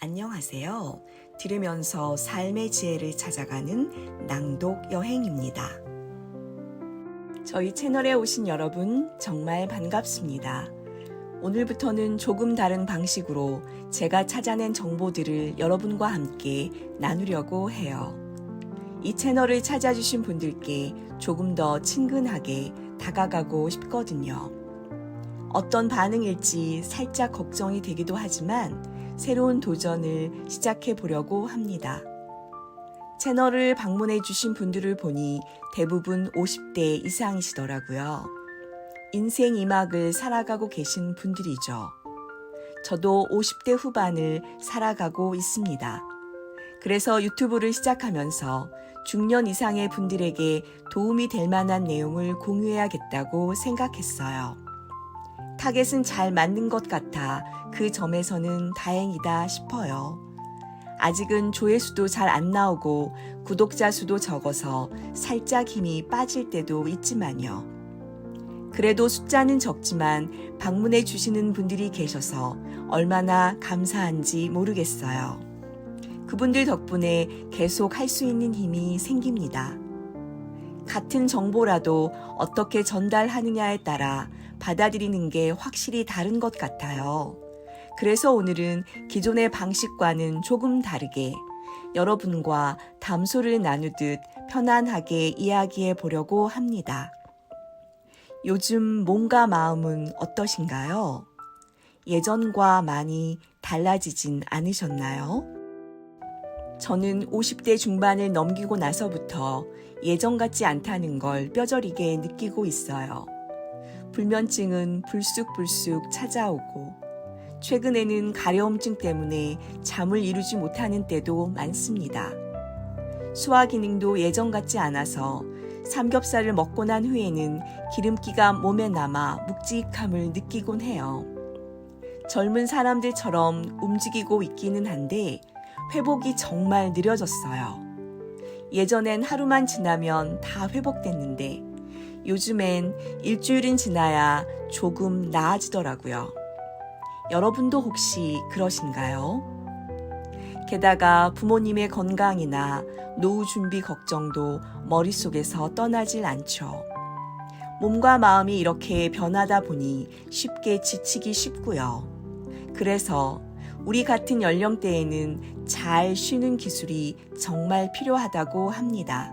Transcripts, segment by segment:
안녕하세요. 들으면서 삶의 지혜를 찾아가는 낭독 여행입니다. 저희 채널에 오신 여러분 정말 반갑습니다. 오늘부터는 조금 다른 방식으로 제가 찾아낸 정보들을 여러분과 함께 나누려고 해요. 이 채널을 찾아주신 분들께 조금 더 친근하게 다가가고 싶거든요. 어떤 반응일지 살짝 걱정이 되기도 하지만 새로운 도전을 시작해 보려고 합니다. 채널을 방문해 주신 분들을 보니 대부분 50대 이상이시더라고요. 인생 2막을 살아가고 계신 분들이죠. 저도 50대 후반을 살아가고 있습니다. 그래서 유튜브를 시작하면서 중년 이상의 분들에게 도움이 될 만한 내용을 공유해야겠다고 생각했어요. 타겟은 잘 맞는 것 같아 그 점에서는 다행이다 싶어요. 아직은 조회수도 잘 안 나오고 구독자 수도 적어서 살짝 힘이 빠질 때도 있지만요. 그래도 숫자는 적지만 방문해 주시는 분들이 계셔서 얼마나 감사한지 모르겠어요. 그분들 덕분에 계속 할 수 있는 힘이 생깁니다. 같은 정보라도 어떻게 전달하느냐에 따라 받아들이는 게 확실히 다른 것 같아요. 그래서 오늘은 기존의 방식과는 조금 다르게 여러분과 담소를 나누듯 편안하게 이야기해 보려고 합니다. 요즘 몸과 마음은 어떠신가요? 예전과 많이 달라지진 않으셨나요? 저는 50대 중반을 넘기고 나서부터 예전 같지 않다는 걸 뼈저리게 느끼고 있어요. 불면증은 불쑥불쑥 찾아오고 최근에는 가려움증 때문에 잠을 이루지 못하는 때도 많습니다. 소화 기능도 예전 같지 않아서 삼겹살을 먹고 난 후에는 기름기가 몸에 남아 묵직함을 느끼곤 해요. 젊은 사람들처럼 움직이고 있기는 한데 회복이 정말 느려졌어요. 예전엔 하루만 지나면 다 회복됐는데 요즘엔 일주일은 지나야 조금 나아지더라고요. 여러분도 혹시 그러신가요? 게다가 부모님의 건강이나 노후 준비 걱정도 머릿속에서 떠나질 않죠. 몸과 마음이 이렇게 변하다 보니 쉽게 지치기 쉽고요. 그래서 우리 같은 연령대에는 잘 쉬는 기술이 정말 필요하다고 합니다.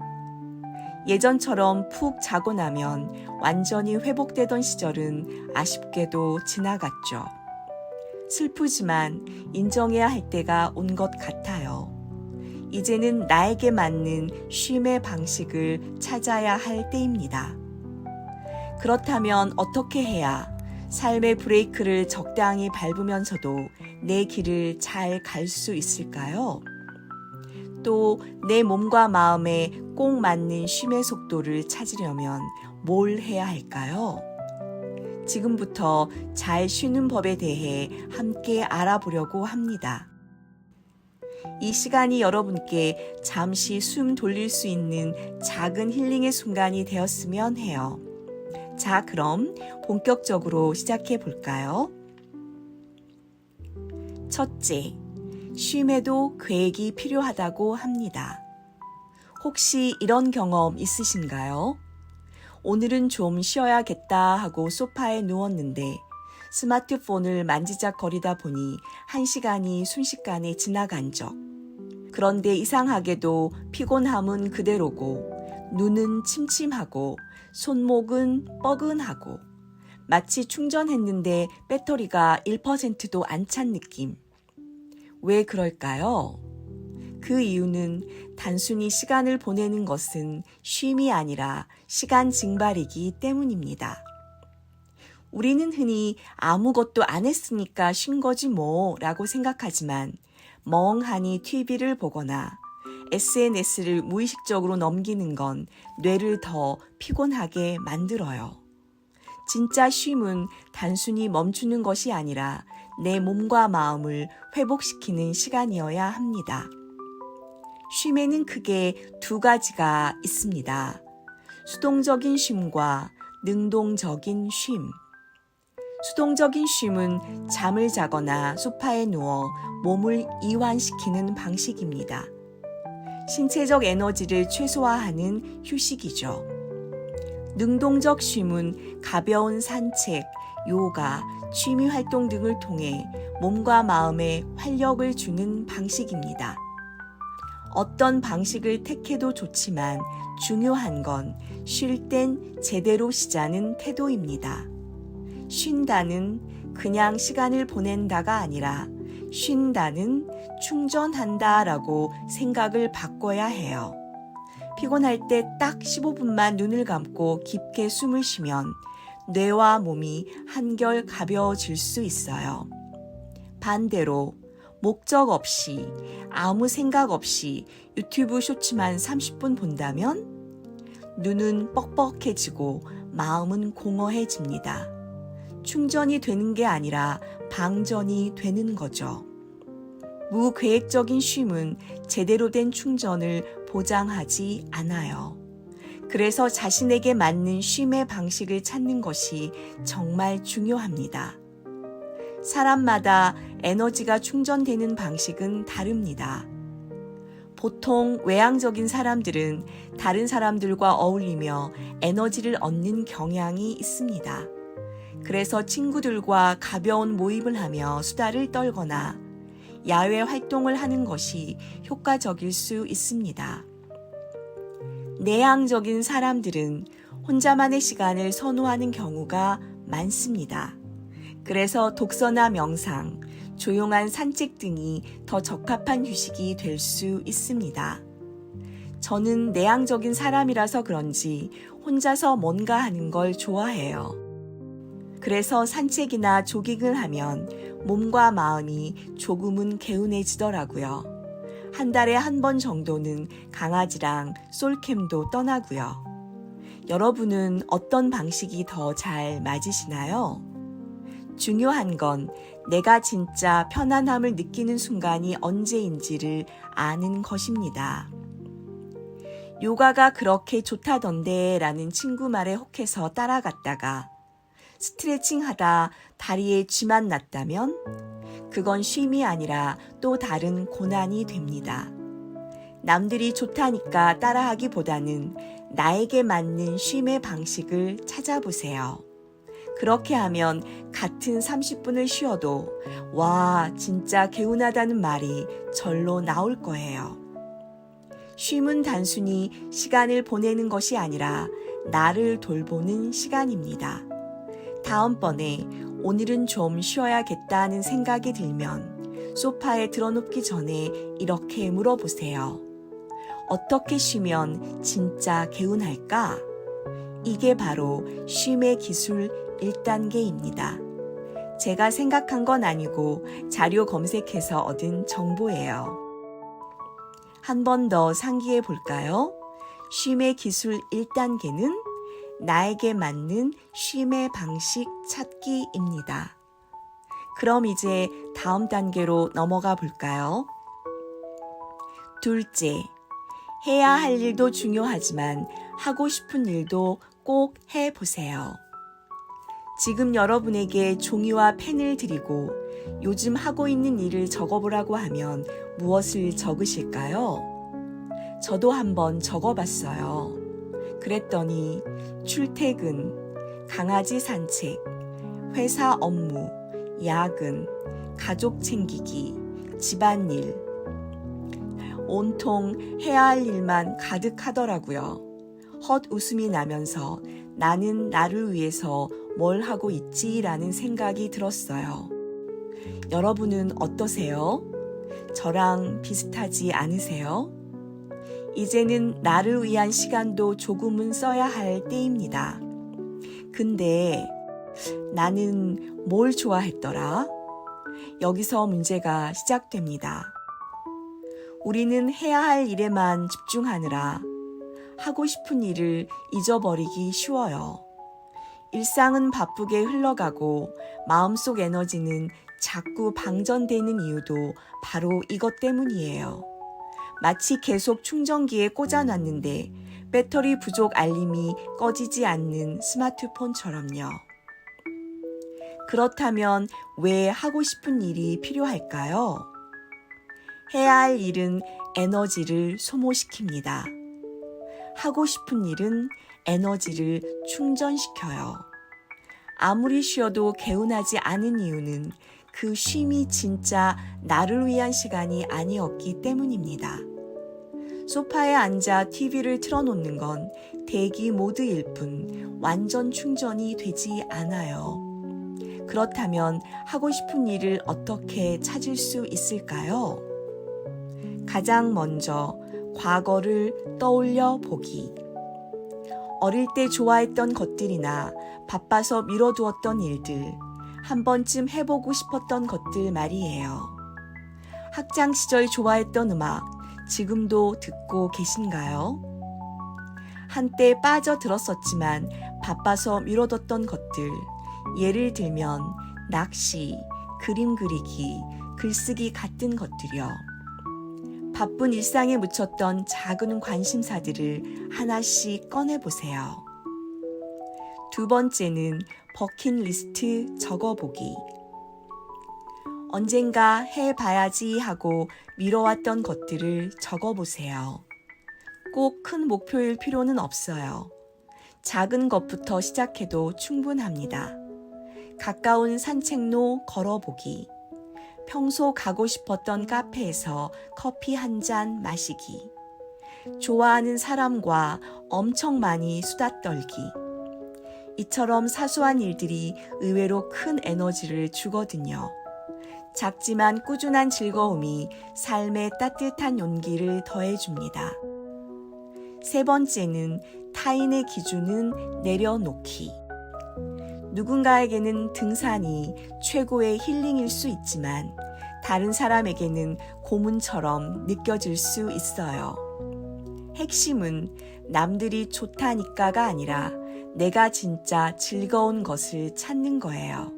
예전처럼 푹 자고 나면 완전히 회복되던 시절은 아쉽게도 지나갔죠. 슬프지만 인정해야 할 때가 온 것 같아요. 이제는 나에게 맞는 쉼의 방식을 찾아야 할 때입니다. 그렇다면 어떻게 해야 삶의 브레이크를 적당히 밟으면서도 내 길을 잘 갈 수 있을까요? 또 내 몸과 마음에 꼭 맞는 쉼의 속도를 찾으려면 뭘 해야 할까요? 지금부터 잘 쉬는 법에 대해 함께 알아보려고 합니다. 이 시간이 여러분께 잠시 숨 돌릴 수 있는 작은 힐링의 순간이 되었으면 해요. 자, 그럼 본격적으로 시작해 볼까요? 첫째, 쉼에도 계획이 필요하다고 합니다. 혹시 이런 경험 있으신가요? 오늘은 좀 쉬어야겠다 하고 소파에 누웠는데 스마트폰을 만지작거리다 보니 1시간이 순식간에 지나간 적. 그런데 이상하게도 피곤함은 그대로고 눈은 침침하고 손목은 뻐근하고 마치 충전했는데 배터리가 1%도 안 찬 느낌. 왜 그럴까요? 그 이유는 단순히 시간을 보내는 것은 쉼이 아니라 시간 증발이기 때문입니다. 우리는 흔히 아무것도 안 했으니까 쉰 거지 뭐 라고 생각하지만 멍하니 TV를 보거나 SNS를 무의식적으로 넘기는 건 뇌를 더 피곤하게 만들어요. 진짜 쉼은 단순히 멈추는 것이 아니라 내 몸과 마음을 회복시키는 시간이어야 합니다. 쉼에는 크게 두 가지가 있습니다. 수동적인 쉼과 능동적인 쉼. 수동적인 쉼은 잠을 자거나 소파에 누워 몸을 이완시키는 방식입니다. 신체적 에너지를 최소화하는 휴식이죠. 능동적 쉼은 가벼운 산책, 요가, 취미 활동 등을 통해 몸과 마음에 활력을 주는 방식입니다. 어떤 방식을 택해도 좋지만 중요한 건 쉴 땐 제대로 쉬자는 태도입니다. 쉰다는 그냥 시간을 보낸다가 아니라 쉰다는 충전한다라고 생각을 바꿔야 해요. 피곤할 때 딱 15분만 눈을 감고 깊게 숨을 쉬면 뇌와 몸이 한결 가벼워질 수 있어요. 반대로 목적 없이 아무 생각 없이 유튜브 쇼츠만 30분 본다면 눈은 뻑뻑해지고 마음은 공허해집니다. 충전이 되는 게 아니라 방전이 되는 거죠. 무계획적인 쉼은 제대로 된 충전을 보장하지 않아요. 그래서 자신에게 맞는 쉼의 방식을 찾는 것이 정말 중요합니다. 사람마다 에너지가 충전되는 방식은 다릅니다. 보통 외향적인 사람들은 다른 사람들과 어울리며 에너지를 얻는 경향이 있습니다. 그래서 친구들과 가벼운 모임을 하며 수다를 떨거나 야외 활동을 하는 것이 효과적일 수 있습니다. 내향적인 사람들은 혼자만의 시간을 선호하는 경우가 많습니다. 그래서 독서나 명상, 조용한 산책 등이 더 적합한 휴식이 될 수 있습니다. 저는 내향적인 사람이라서 그런지 혼자서 뭔가 하는 걸 좋아해요. 그래서 산책이나 조깅을 하면 몸과 마음이 조금은 개운해지더라고요. 한 달에 한 번 정도는 강아지랑 솔캠도 떠나고요. 여러분은 어떤 방식이 더 잘 맞으시나요? 중요한 건 내가 진짜 편안함을 느끼는 순간이 언제인지를 아는 것입니다. 요가가 그렇게 좋다던데 라는 친구 말에 혹해서 따라갔다가 스트레칭 하다 다리에 쥐만 났다면 그건 쉼이 아니라 또 다른 고난이 됩니다. 남들이 좋다니까 따라하기보다는 나에게 맞는 쉼의 방식을 찾아보세요. 그렇게 하면 같은 30분을 쉬어도 와, 진짜 개운하다는 말이 절로 나올 거예요. 쉼은 단순히 시간을 보내는 것이 아니라 나를 돌보는 시간입니다. 다음번에 오늘은 좀 쉬어야겠다는 생각이 들면 소파에 들어눕기 전에 이렇게 물어보세요. 어떻게 쉬면 진짜 개운할까? 이게 바로 쉼의 기술 1단계입니다. 제가 생각한 건 아니고 자료 검색해서 얻은 정보예요. 한 번 더 상기해 볼까요? 쉼의 기술 1단계는 나에게 맞는 쉼의 방식 찾기입니다. 그럼 이제 다음 단계로 넘어가 볼까요? 둘째, 해야 할 일도 중요하지만 하고 싶은 일도 꼭 해보세요. 지금 여러분에게 종이와 펜을 드리고 요즘 하고 있는 일을 적어보라고 하면 무엇을 적으실까요? 저도 한번 적어봤어요. 그랬더니 출퇴근, 강아지 산책, 회사 업무, 야근, 가족 챙기기, 집안일, 온통 해야 할 일만 가득하더라고요. 헛웃음이 나면서 나는 나를 위해서 뭘 하고 있지라는 생각이 들었어요. 여러분은 어떠세요? 저랑 비슷하지 않으세요? 이제는 나를 위한 시간도 조금은 써야 할 때입니다. 근데 나는 뭘 좋아했더라? 여기서 문제가 시작됩니다. 우리는 해야 할 일에만 집중하느라 하고 싶은 일을 잊어버리기 쉬워요. 일상은 바쁘게 흘러가고 마음속 에너지는 자꾸 방전되는 이유도 바로 이것 때문이에요. 마치 계속 충전기에 꽂아놨는데 배터리 부족 알림이 꺼지지 않는 스마트폰처럼요. 그렇다면 왜 하고 싶은 일이 필요할까요? 해야 할 일은 에너지를 소모시킵니다. 하고 싶은 일은 에너지를 충전시켜요. 아무리 쉬어도 개운하지 않은 이유는 그 쉼이 진짜 나를 위한 시간이 아니었기 때문입니다. 소파에 앉아 TV를 틀어놓는 건 대기 모드일 뿐 완전 충전이 되지 않아요. 그렇다면 하고 싶은 일을 어떻게 찾을 수 있을까요? 가장 먼저 과거를 떠올려 보기. 어릴 때 좋아했던 것들이나 바빠서 미뤄두었던 일들, 한 번쯤 해보고 싶었던 것들 말이에요. 학창 시절 좋아했던 음악, 지금도 듣고 계신가요? 한때 빠져들었었지만 바빠서 미뤄뒀던 것들, 예를 들면 낚시, 그림 그리기, 글쓰기 같은 것들이요. 바쁜 일상에 묻혔던 작은 관심사들을 하나씩 꺼내보세요. 두 번째는 버킷리스트 적어보기. 언젠가 해봐야지 하고 미뤄왔던 것들을 적어보세요. 꼭 큰 목표일 필요는 없어요. 작은 것부터 시작해도 충분합니다. 가까운 산책로 걸어보기. 평소 가고 싶었던 카페에서 커피 한 잔 마시기. 좋아하는 사람과 엄청 많이 수다 떨기. 이처럼 사소한 일들이 의외로 큰 에너지를 주거든요. 작지만 꾸준한 즐거움이 삶에 따뜻한 용기를 더해줍니다. 세 번째는 타인의 기준은 내려놓기. 누군가에게는 등산이 최고의 힐링일 수 있지만 다른 사람에게는 고문처럼 느껴질 수 있어요. 핵심은 남들이 좋다니까가 아니라 내가 진짜 즐거운 것을 찾는 거예요.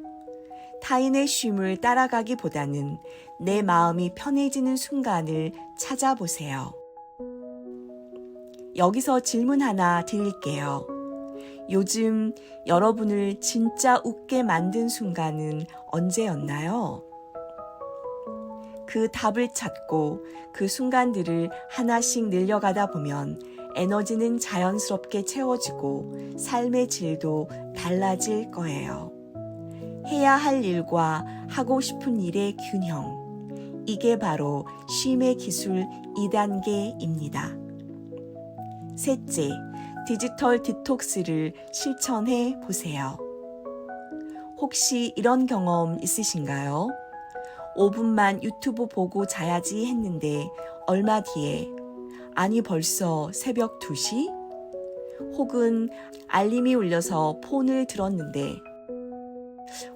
타인의 쉼을 따라가기보다는 내 마음이 편해지는 순간을 찾아보세요. 여기서 질문 하나 드릴게요. 요즘 여러분을 진짜 웃게 만든 순간은 언제였나요? 그 답을 찾고 그 순간들을 하나씩 늘려가다 보면 에너지는 자연스럽게 채워지고 삶의 질도 달라질 거예요. 해야 할 일과 하고 싶은 일의 균형. 이게 바로 쉼의 기술 2단계입니다. 셋째, 디지털 디톡스를 실천해 보세요. 혹시 이런 경험 있으신가요? 5분만 유튜브 보고 자야지 했는데 얼마 뒤에 아니 벌써 새벽 2시? 혹은 알림이 울려서 폰을 들었는데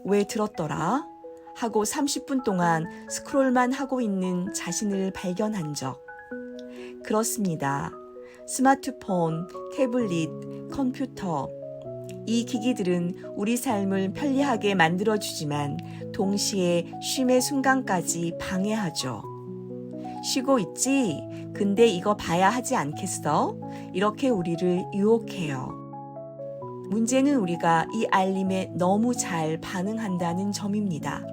왜 들었더라? 하고 30분 동안 스크롤만 하고 있는 자신을 발견한 적. 그렇습니다. 스마트폰, 태블릿, 컴퓨터, 이 기기들은 우리 삶을 편리하게 만들어주지만 동시에 쉼의 순간까지 방해하죠. 쉬고 있지? 근데 이거 봐야 하지 않겠어? 이렇게 우리를 유혹해요. 문제는 우리가 이 알림에 너무 잘 반응한다는 점입니다.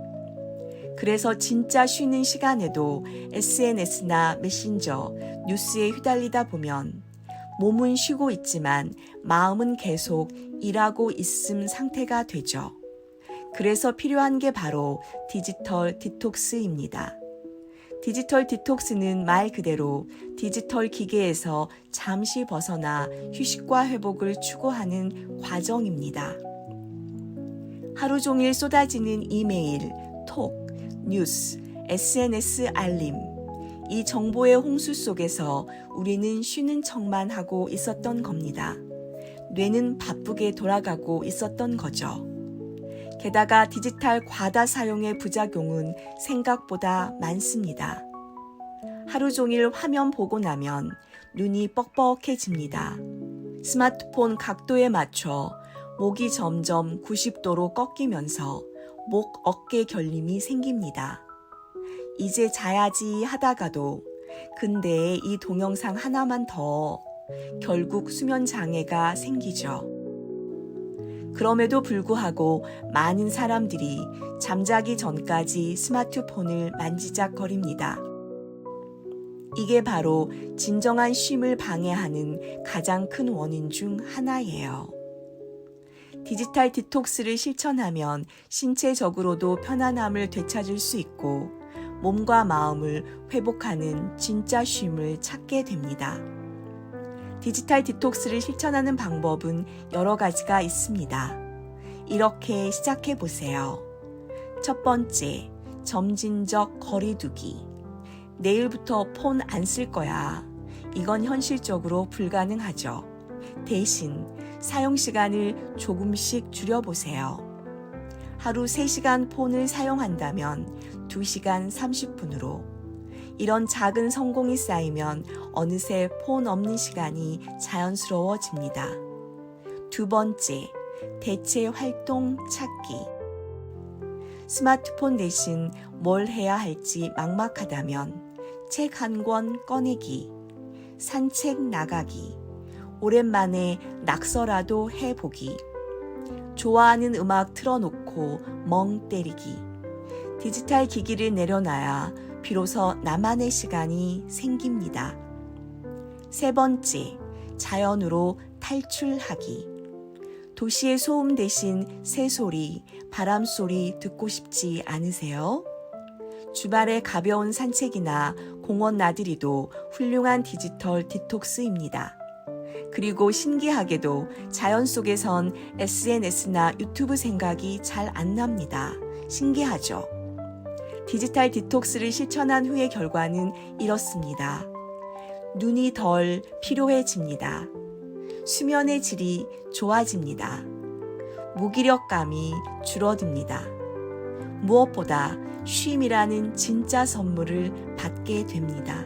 그래서 진짜 쉬는 시간에도 SNS나 메신저, 뉴스에 휘달리다 보면 몸은 쉬고 있지만 마음은 계속 일하고 있음 상태가 되죠. 그래서 필요한 게 바로 디지털 디톡스입니다. 디지털 디톡스는 말 그대로 디지털 기계에서 잠시 벗어나 휴식과 회복을 추구하는 과정입니다. 하루 종일 쏟아지는 이메일, 톡, 뉴스, SNS 알림, 이 정보의 홍수 속에서 우리는 쉬는 척만 하고 있었던 겁니다. 뇌는 바쁘게 돌아가고 있었던 거죠. 게다가 디지털 과다 사용의 부작용은 생각보다 많습니다. 하루 종일 화면 보고 나면 눈이 뻑뻑해집니다. 스마트폰 각도에 맞춰 목이 점점 90도로 꺾이면서 목 어깨 결림이 생깁니다. 이제 자야지 하다가도 근데 이 동영상 하나만 더 결국 수면 장애가 생기죠. 그럼에도 불구하고 많은 사람들이 잠자기 전까지 스마트폰을 만지작거립니다. 이게 바로 진정한 쉼을 방해하는 가장 큰 원인 중 하나예요. 디지털 디톡스를 실천하면 신체적으로도 편안함을 되찾을 수 있고 몸과 마음을 회복하는 진짜 쉼을 찾게 됩니다. 디지털 디톡스를 실천하는 방법은 여러 가지가 있습니다. 이렇게 시작해 보세요. 첫 번째, 점진적 거리두기. 내일부터 폰 안 쓸 거야. 이건 현실적으로 불가능하죠. 대신 사용 시간을 조금씩 줄여보세요. 하루 3시간 폰을 사용한다면 2시간 30분으로. 이런 작은 성공이 쌓이면 어느새 폰 없는 시간이 자연스러워집니다. 두 번째, 대체 활동 찾기. 스마트폰 대신 뭘 해야 할지 막막하다면 책 한 권 꺼내기, 산책 나가기, 오랜만에 낙서라도 해보기, 좋아하는 음악 틀어놓고 멍 때리기, 디지털 기기를 내려놔야 비로소 나만의 시간이 생깁니다. 세 번째, 자연으로 탈출하기. 도시의 소음 대신 새소리, 바람소리 듣고 싶지 않으세요? 주말에 가벼운 산책이나 공원 나들이도 훌륭한 디지털 디톡스입니다. 그리고 신기하게도 자연 속에선 SNS나 유튜브 생각이 잘 안 납니다. 신기하죠? 디지털 디톡스를 실천한 후의 결과는 이렇습니다. 눈이 덜 피로해집니다. 수면의 질이 좋아집니다. 무기력감이 줄어듭니다. 무엇보다 쉼이라는 진짜 선물을 받게 됩니다.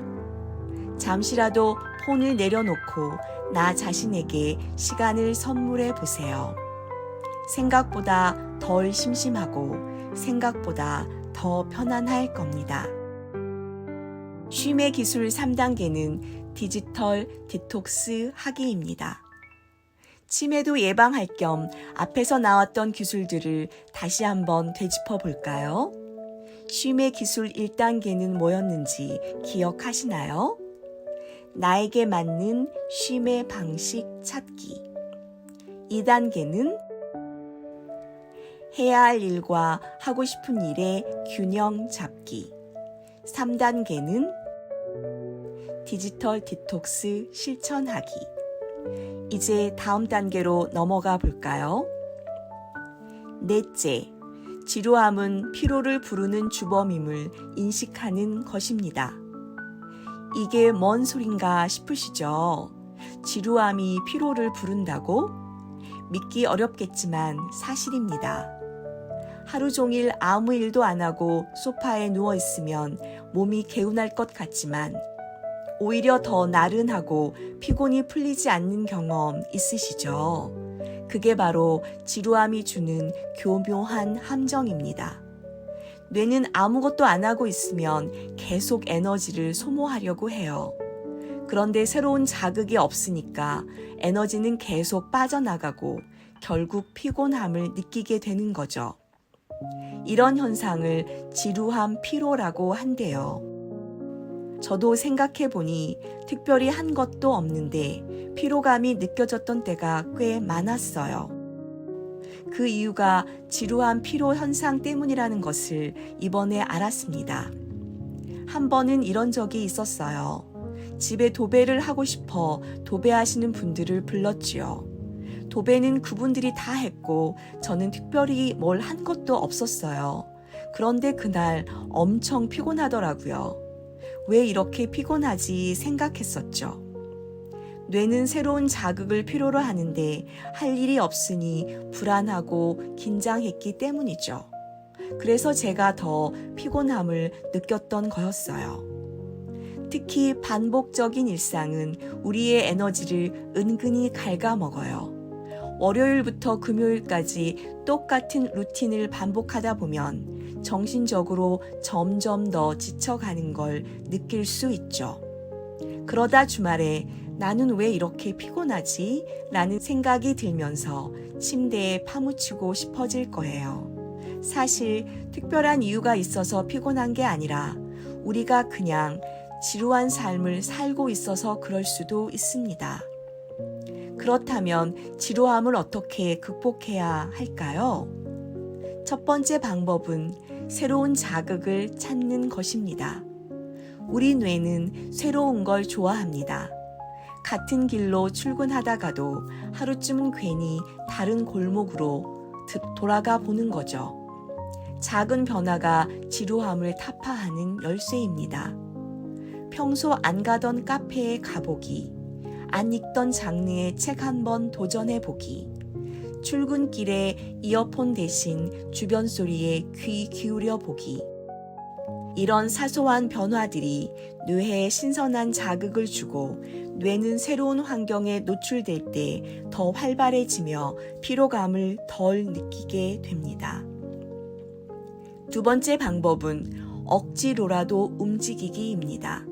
잠시라도 폰을 내려놓고 나 자신에게 시간을 선물해 보세요. 생각보다 덜 심심하고 생각보다 더 편안할 겁니다. 쉼의 기술 3단계는 디지털 디톡스 하기입니다. 치매도 예방할 겸 앞에서 나왔던 기술들을 다시 한번 되짚어 볼까요? 쉼의 기술 1단계는 뭐였는지 기억하시나요? 나에게 맞는 쉼의 방식 찾기. 2단계는 해야 할 일과 하고 싶은 일의 균형 잡기. 3단계는 디지털 디톡스 실천하기. 이제 다음 단계로 넘어가 볼까요? 넷째, 지루함은 피로를 부르는 주범임을 인식하는 것입니다. 이게 뭔 소린가 싶으시죠? 지루함이 피로를 부른다고? 믿기 어렵겠지만 사실입니다. 하루 종일 아무 일도 안 하고 소파에 누워 있으면 몸이 개운할 것 같지만 오히려 더 나른하고 피곤이 풀리지 않는 경험 있으시죠? 그게 바로 지루함이 주는 교묘한 함정입니다. 뇌는 아무것도 안 하고 있으면 계속 에너지를 소모하려고 해요. 그런데 새로운 자극이 없으니까 에너지는 계속 빠져나가고 결국 피곤함을 느끼게 되는 거죠. 이런 현상을 지루함 피로라고 한대요. 저도 생각해보니 특별히 한 것도 없는데 피로감이 느껴졌던 때가 꽤 많았어요. 그 이유가 지루한 피로 현상 때문이라는 것을 이번에 알았습니다. 한 번은 이런 적이 있었어요. 집에 도배를 하고 싶어 도배하시는 분들을 불렀지요. 도배는 그분들이 다 했고 저는 특별히 뭘 한 것도 없었어요. 그런데 그날 엄청 피곤하더라고요. 왜 이렇게 피곤하지 생각했었죠. 뇌는 새로운 자극을 필요로 하는데 할 일이 없으니 불안하고 긴장했기 때문이죠. 그래서 제가 더 피곤함을 느꼈던 거였어요. 특히 반복적인 일상은 우리의 에너지를 은근히 갉아먹어요. 월요일부터 금요일까지 똑같은 루틴을 반복하다 보면 정신적으로 점점 더 지쳐가는 걸 느낄 수 있죠. 그러다 주말에 나는 왜 이렇게 피곤하지? 라는 생각이 들면서 침대에 파묻히고 싶어질 거예요. 사실 특별한 이유가 있어서 피곤한 게 아니라 우리가 그냥 지루한 삶을 살고 있어서 그럴 수도 있습니다. 그렇다면 지루함을 어떻게 극복해야 할까요? 첫 번째 방법은 새로운 자극을 찾는 것입니다. 우리 뇌는 새로운 걸 좋아합니다. 같은 길로 출근하다가도 하루쯤은 괜히 다른 골목으로 돌아가 보는 거죠. 작은 변화가 지루함을 타파하는 열쇠입니다. 평소 안 가던 카페에 가보기, 안 읽던 장르의 책 한 번 도전해보기, 출근길에 이어폰 대신 주변 소리에 귀 기울여 보기. 이런 사소한 변화들이 뇌에 신선한 자극을 주고 뇌는 새로운 환경에 노출될 때 더 활발해지며 피로감을 덜 느끼게 됩니다. 두 번째 방법은 억지로라도 움직이기입니다.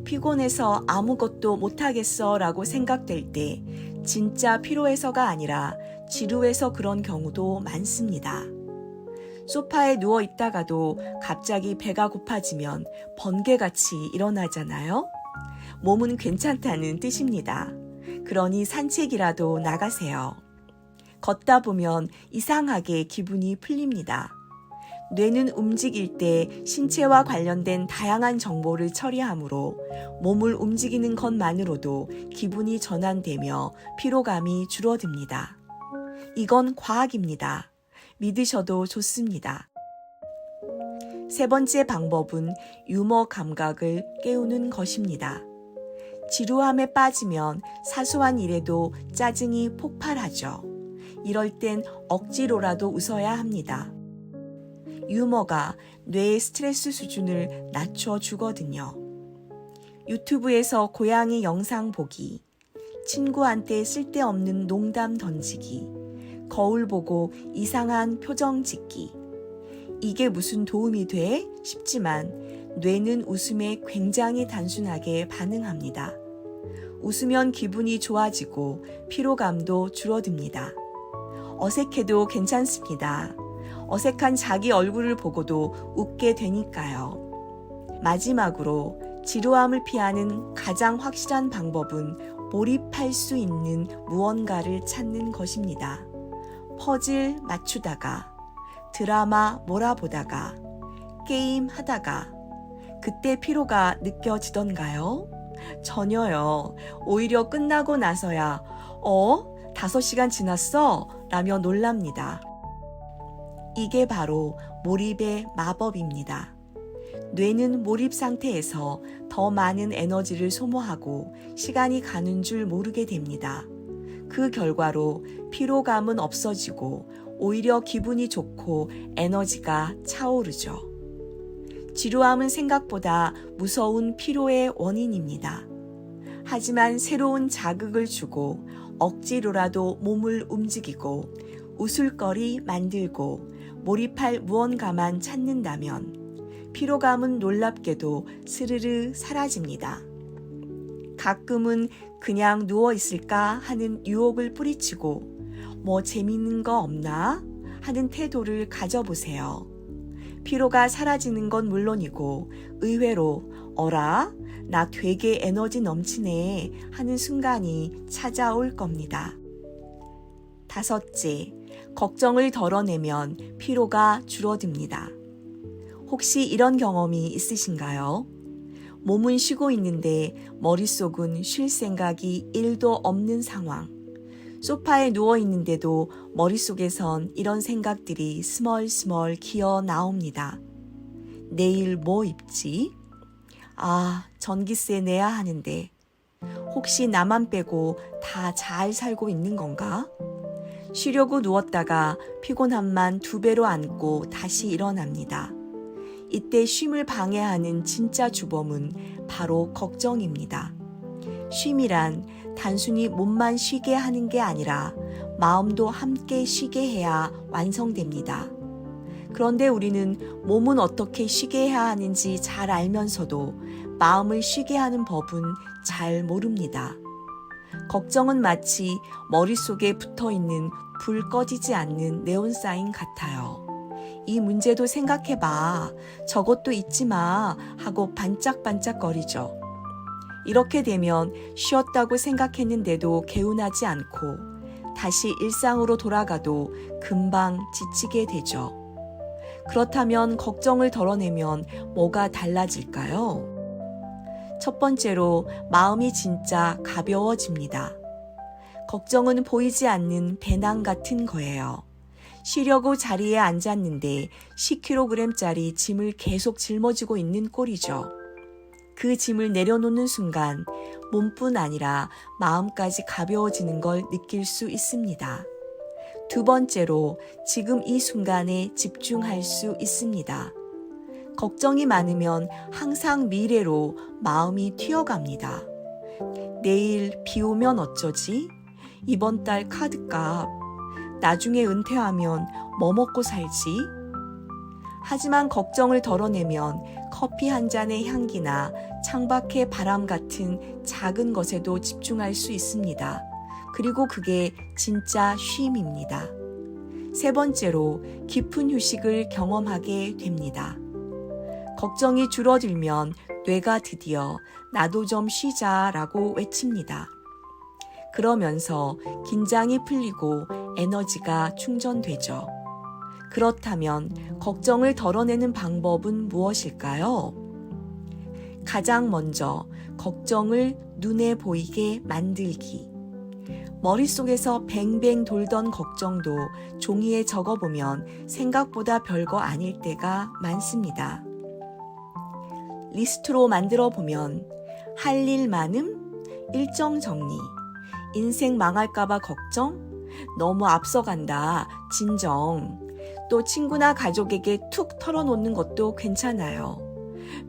피곤해서 아무것도 못하겠어 라고 생각될 때 진짜 피로해서가 아니라 지루해서 그런 경우도 많습니다. 소파에 누워 있다가도 갑자기 배가 고파지면 번개같이 일어나잖아요. 몸은 괜찮다는 뜻입니다. 그러니 산책이라도 나가세요. 걷다 보면 이상하게 기분이 풀립니다. 뇌는 움직일 때 신체와 관련된 다양한 정보를 처리하므로 몸을 움직이는 것만으로도 기분이 전환되며 피로감이 줄어듭니다. 이건 과학입니다. 믿으셔도 좋습니다. 세 번째 방법은 유머 감각을 깨우는 것입니다. 지루함에 빠지면 사소한 일에도 짜증이 폭발하죠. 이럴 땐 억지로라도 웃어야 합니다. 유머가 뇌의 스트레스 수준을 낮춰주거든요. 유튜브에서 고양이 영상 보기, 친구한테 쓸데없는 농담 던지기, 거울 보고 이상한 표정 짓기. 이게 무슨 도움이 돼? 싶지만 뇌는 웃음에 굉장히 단순하게 반응합니다. 웃으면 기분이 좋아지고 피로감도 줄어듭니다. 어색해도 괜찮습니다. 어색한 자기 얼굴을 보고도 웃게 되니까요. 마지막으로 지루함을 피하는 가장 확실한 방법은 몰입할 수 있는 무언가를 찾는 것입니다. 퍼즐 맞추다가, 드라마 몰아보다가, 게임 하다가, 그때 피로가 느껴지던가요? 전혀요. 오히려 끝나고 나서야 5시간 지났어? 라며 놀랍니다. 이게 바로 몰입의 마법입니다. 뇌는 몰입 상태에서 더 많은 에너지를 소모하고 시간이 가는 줄 모르게 됩니다. 그 결과로 피로감은 없어지고 오히려 기분이 좋고 에너지가 차오르죠. 지루함은 생각보다 무서운 피로의 원인입니다. 하지만 새로운 자극을 주고 억지로라도 몸을 움직이고 웃을거리 만들고 몰입할 무언가만 찾는다면 피로감은 놀랍게도 스르르 사라집니다. 가끔은 그냥 누워 있을까 하는 유혹을 뿌리치고 뭐 재밌는 거 없나 하는 태도를 가져보세요. 피로가 사라지는 건 물론이고 의외로 어라? 나 되게 에너지 넘치네 하는 순간이 찾아올 겁니다. 다섯째, 걱정을 덜어내면 피로가 줄어듭니다. 혹시 이런 경험이 있으신가요? 몸은 쉬고 있는데 머릿속은 쉴 생각이 1도 없는 상황. 소파에 누워 있는데도 머릿속에선 이런 생각들이 스멀스멀 기어 나옵니다. 내일 뭐 입지? 전기세 내야 하는데. 혹시 나만 빼고 다 잘 살고 있는 건가? 쉬려고 누웠다가 피곤함만 2배로 안고 다시 일어납니다. 이때 쉼을 방해하는 진짜 주범은 바로 걱정입니다. 쉼이란 단순히 몸만 쉬게 하는 게 아니라 마음도 함께 쉬게 해야 완성됩니다. 그런데 우리는 몸은 어떻게 쉬게 해야 하는지 잘 알면서도 마음을 쉬게 하는 법은 잘 모릅니다. 걱정은 마치 머릿속에 붙어있는 불 꺼지지 않는 네온사인 같아요. 이 문제도 생각해봐. 저것도 잊지 마. 하고 반짝반짝거리죠. 이렇게 되면 쉬었다고 생각했는데도 개운하지 않고 다시 일상으로 돌아가도 금방 지치게 되죠. 그렇다면 걱정을 덜어내면 뭐가 달라질까요? 첫 번째로 마음이 진짜 가벼워집니다. 걱정은 보이지 않는 배낭 같은 거예요. 쉬려고 자리에 앉았는데 10kg짜리 짐을 계속 짊어지고 있는 꼴이죠. 그 짐을 내려놓는 순간 몸뿐 아니라 마음까지 가벼워지는 걸 느낄 수 있습니다. 두 번째로 지금 이 순간에 집중할 수 있습니다. 걱정이 많으면 항상 미래로 마음이 튀어갑니다. 내일 비 오면 어쩌지? 이번 달 카드값. 나중에 은퇴하면 뭐 먹고 살지? 하지만 걱정을 덜어내면 커피 한 잔의 향기나 창밖의 바람 같은 작은 것에도 집중할 수 있습니다. 그리고 그게 진짜 쉼입니다. 세 번째로 깊은 휴식을 경험하게 됩니다. 걱정이 줄어들면 뇌가 드디어 나도 좀 쉬자라고 외칩니다. 그러면서 긴장이 풀리고 에너지가 충전되죠. 그렇다면 걱정을 덜어내는 방법은 무엇일까요? 가장 먼저 걱정을 눈에 보이게 만들기. 머릿속에서 뱅뱅 돌던 걱정도 종이에 적어보면 생각보다 별거 아닐 때가 많습니다. 리스트로 만들어 보면 할 일 많음, 일정 정리, 인생 망할까봐 걱정, 너무 앞서간다, 진정, 또 친구나 가족에게 툭 털어놓는 것도 괜찮아요.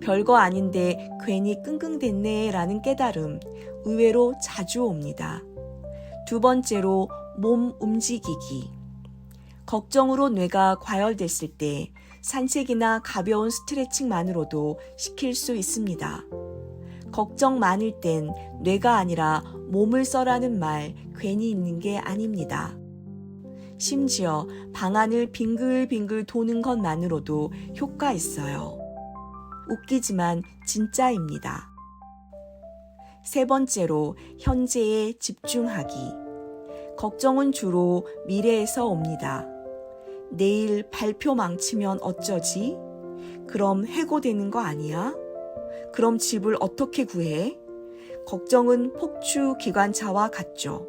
별거 아닌데 괜히 끙끙댔네 라는 깨달음 의외로 자주 옵니다. 두 번째로 몸 움직이기. 걱정으로 뇌가 과열됐을 때 산책이나 가벼운 스트레칭만으로도 식힐 수 있습니다. 걱정 많을 땐 뇌가 아니라 몸을 써라는 말 괜히 있는 게 아닙니다. 심지어 방안을 빙글빙글 도는 것만으로도 효과 있어요. 웃기지만 진짜입니다. 세 번째로 현재에 집중하기. 걱정은 주로 미래에서 옵니다. 내일 발표 망치면 어쩌지? 그럼 해고되는 거 아니야? 그럼 집을 어떻게 구해? 걱정은 폭주 기관차와 같죠.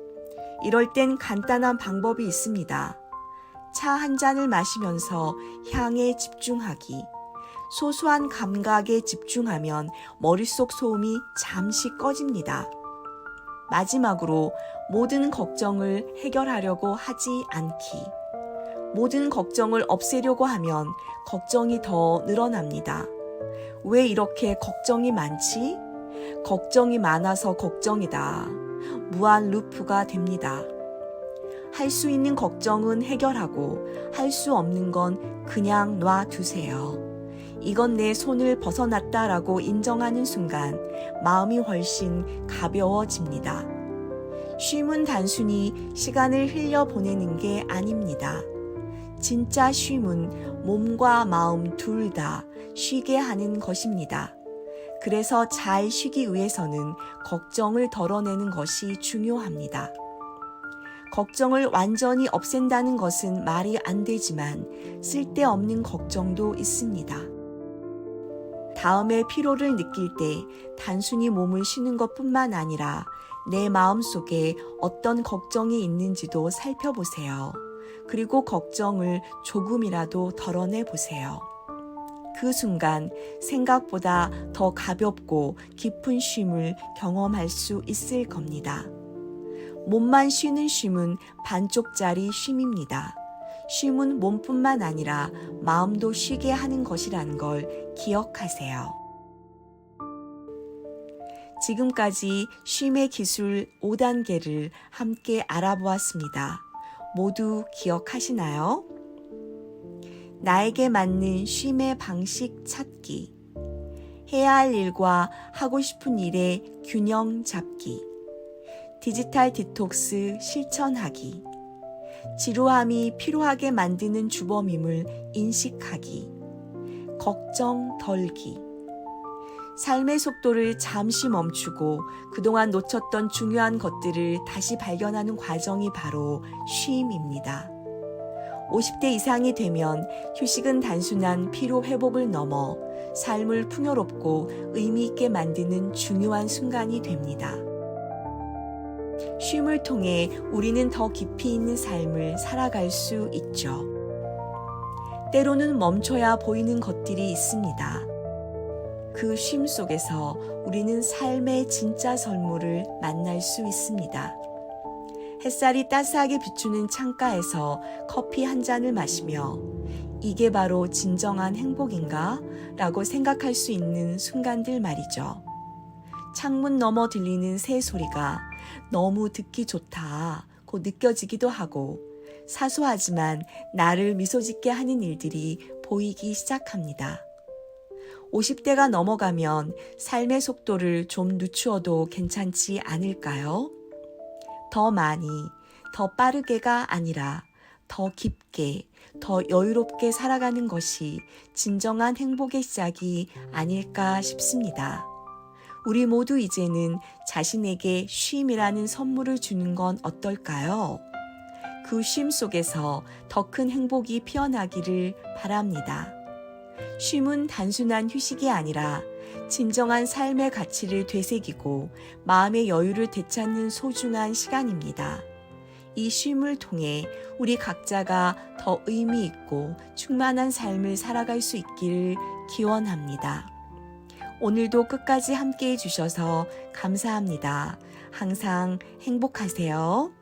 이럴 땐 간단한 방법이 있습니다. 차 한 잔을 마시면서 향에 집중하기. 소소한 감각에 집중하면 머릿속 소음이 잠시 꺼집니다. 마지막으로 모든 걱정을 해결하려고 하지 않기. 모든 걱정을 없애려고 하면 걱정이 더 늘어납니다. 왜 이렇게 걱정이 많지? 걱정이 많아서 걱정이다. 무한 루프가 됩니다. 할 수 있는 걱정은 해결하고 할 수 없는 건 그냥 놔두세요. 이건 내 손을 벗어났다라고 인정하는 순간 마음이 훨씬 가벼워집니다. 쉼은 단순히 시간을 흘려보내는 게 아닙니다. 진짜 쉼은 몸과 마음 둘 다 쉬게 하는 것입니다. 그래서 잘 쉬기 위해서는 걱정을 덜어내는 것이 중요합니다. 걱정을 완전히 없앤다는 것은 말이 안 되지만 쓸데없는 걱정도 있습니다. 다음에 피로를 느낄 때 단순히 몸을 쉬는 것뿐만 아니라 내 마음속에 어떤 걱정이 있는지도 살펴보세요. 그리고 걱정을 조금이라도 덜어내 보세요. 그 순간 생각보다 더 가볍고 깊은 쉼을 경험할 수 있을 겁니다. 몸만 쉬는 쉼은 반쪽짜리 쉼입니다. 쉼은 몸뿐만 아니라 마음도 쉬게 하는 것이라는 걸 기억하세요. 지금까지 쉼의 기술 5단계를 함께 알아보았습니다. 모두 기억하시나요? 나에게 맞는 쉼의 방식 찾기, 해야 할 일과 하고 싶은 일의 균형 잡기, 디지털 디톡스 실천하기. 지루함이 피로하게 만드는 주범임을 인식하기. 걱정 덜기. 삶의 속도를 잠시 멈추고 그동안 놓쳤던 중요한 것들을 다시 발견하는 과정이 바로 쉼입니다. 50대 이상이 되면 휴식은 단순한 피로 회복을 넘어 삶을 풍요롭고 의미 있게 만드는 중요한 순간이 됩니다. 쉼을 통해 우리는 더 깊이 있는 삶을 살아갈 수 있죠. 때로는 멈춰야 보이는 것들이 있습니다. 그 쉼 속에서 우리는 삶의 진짜 선물을 만날 수 있습니다. 햇살이 따스하게 비추는 창가에서 커피 한 잔을 마시며 이게 바로 진정한 행복인가? 라고 생각할 수 있는 순간들 말이죠. 창문 너머 들리는 새 소리가 너무 듣기 좋다고 느껴지기도 하고 사소하지만 나를 미소 짓게 하는 일들이 보이기 시작합니다. 50대가 넘어가면 삶의 속도를 좀 늦추어도 괜찮지 않을까요? 더 많이, 더 빠르게가 아니라 더 깊게, 더 여유롭게 살아가는 것이 진정한 행복의 시작이 아닐까 싶습니다. 우리 모두 이제는 자신에게 쉼이라는 선물을 주는 건 어떨까요? 그 쉼 속에서 더 큰 행복이 피어나기를 바랍니다. 쉼은 단순한 휴식이 아니라 진정한 삶의 가치를 되새기고 마음의 여유를 되찾는 소중한 시간입니다. 이 쉼을 통해 우리 각자가 더 의미 있고 충만한 삶을 살아갈 수 있기를 기원합니다. 오늘도 끝까지 함께 해주셔서 감사합니다. 항상 행복하세요.